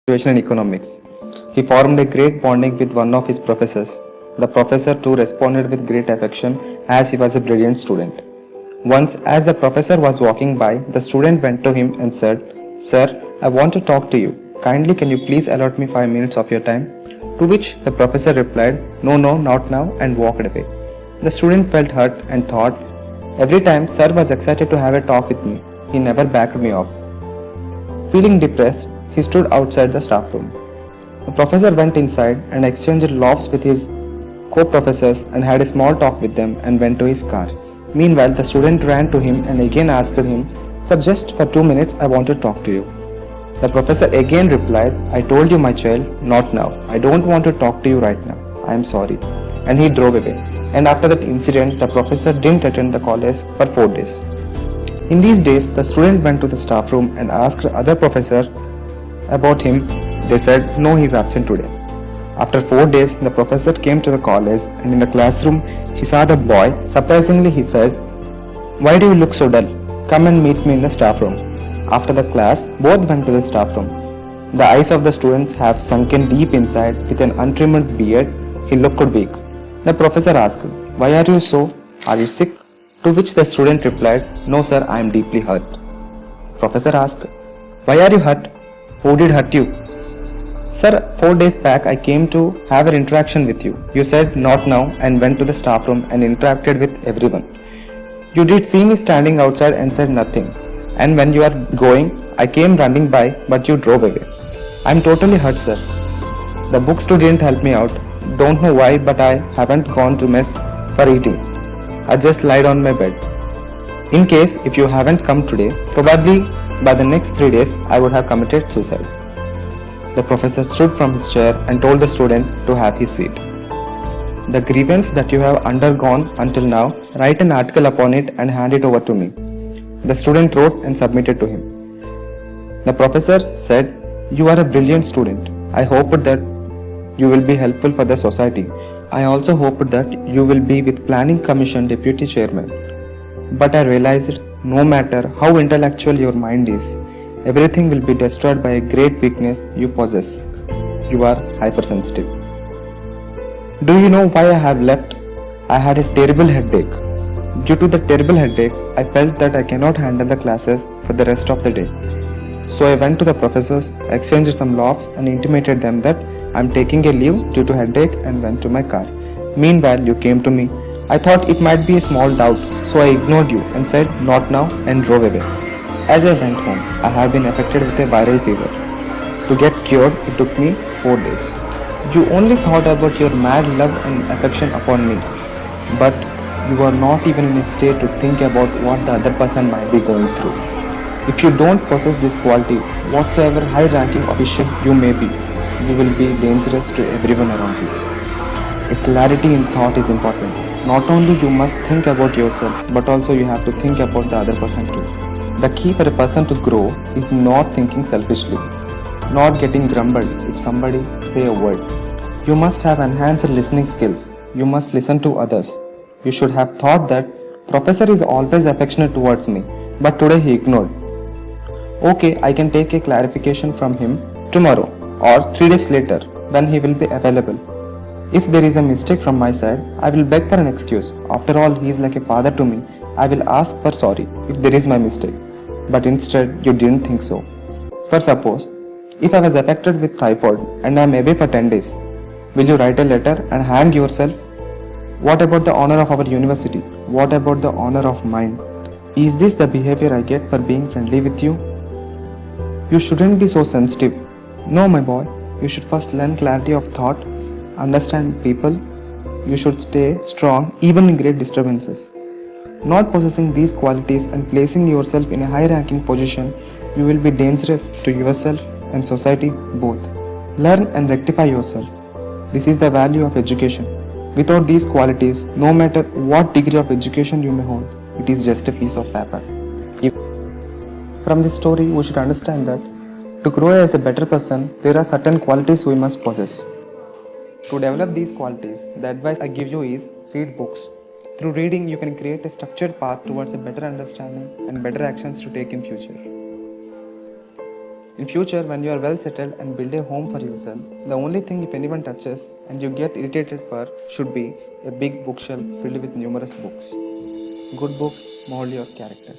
situation in economics. He formed a great bonding with one of his professors. The professor too responded with great affection as he was a brilliant student. Once, as the professor was walking by, the student went to him and said, "Sir, I want to talk to you. Kindly can you please allot me 5 minutes of your time?" To which the professor replied, "No, no, not now," and walked away. The student felt hurt and thought, "Every time Sir was excited to have a talk with me, he never backed me off." Feeling depressed, he stood outside the staff room. The professor went inside and exchanged laughs with his co-professors and had a small talk with them and went to his car. Meanwhile, the student ran to him and again asked him, "Sir, just for 2 minutes I want to talk to you." The professor again replied, "I told you, my child, not now. I don't want to talk to you right now. I am sorry." And he drove away. And after that incident, the professor didn't attend the college for 4 days. In these days, the student went to the staff room and asked other professor about him. They said, "No, he is absent today." After 4 days, the professor came to the college and in the classroom, he saw the boy. Surprisingly, he said, "Why do you look so dull? Come and meet me in the staff room." After the class, both went to the staff room. The eyes of the students have sunken deep inside. With an untrimmed beard, he looked weak. The professor asked, "Why are you so? Are you sick?" To which the student replied, "No, sir, I am deeply hurt." Professor asked, "Why are you hurt? Who did hurt you?" "Sir, 4 days back I came to have an interaction with you. You said not now and went to the staff room and interacted with everyone. You did see me standing outside and said nothing. And when you are going, I came running by, but you drove away. I am totally hurt, sir. The books too didn't help me out. Don't know why, but I haven't gone to mess for eating. I just lied on my bed. In case if you haven't come today, probably by the next 3 days I would have committed suicide." The professor stood from his chair and told the student to have his seat. "The grievance that you have undergone until now, write an article upon it and hand it over to me." The student wrote and submitted to him. The professor said, "You are a brilliant student. I hope that you will be helpful for the society. I also hope that you will be with Planning Commission Deputy Chairman. But I realized no matter how intellectual your mind is, everything will be destroyed by a great weakness you possess. You are hypersensitive. Do you know why I have left? I had a terrible headache. Due to the terrible headache, I felt that I cannot handle the classes for the rest of the day. So I went to the professors, exchanged some laughs and intimated them that I am taking a leave due to headache and went to my car. Meanwhile, you came to me. I thought it might be a small doubt, so I ignored you and said not now and drove away. As I went home, I have been affected with a viral fever. To get cured, it took me 4 days. You only thought about your mad love and affection upon me, but you are not even in a state to think about what the other person might be going through. If you don't possess this quality, whatsoever high-ranking official you may be, you will be dangerous to everyone around you. A clarity in thought is important. Not only you must think about yourself, but also you have to think about the other person too. The key for a person to grow is not thinking selfishly, not getting grumbled if somebody say a word. You must have enhanced listening skills. You must listen to others. You should have thought that professor is always affectionate towards me, but today he ignored. Okay, I can take a clarification from him tomorrow or 3 days later when he will be available. If there is a mistake from my side, I will beg for an excuse. After all, he is like a father to me. I will ask for sorry if there is my mistake. But instead, you didn't think so. For suppose, if I was affected with typhoid and I am away for 10 days, will you write a letter and hang yourself? What about the honor of our university? What about the honor of mine? Is this the behavior I get for being friendly with you? You shouldn't be so sensitive. No, my boy, you should first learn clarity of thought, understand people. You should stay strong even in great disturbances. Not possessing these qualities and placing yourself in a high-ranking position, you will be dangerous to yourself and society both. Learn and rectify yourself. This is the value of education. Without these qualities, no matter what degree of education you may hold, it is just a piece of paper. From this story, we should understand that to grow as a better person, there are certain qualities we must possess. To develop these qualities, the advice I give you is read books. Through reading, you can create a structured path towards a better understanding and better actions to take in future. In future, when you are well settled and build a home for yourself, the only thing if anyone touches and you get irritated for should be a big bookshelf filled with numerous books. Good books mold your character.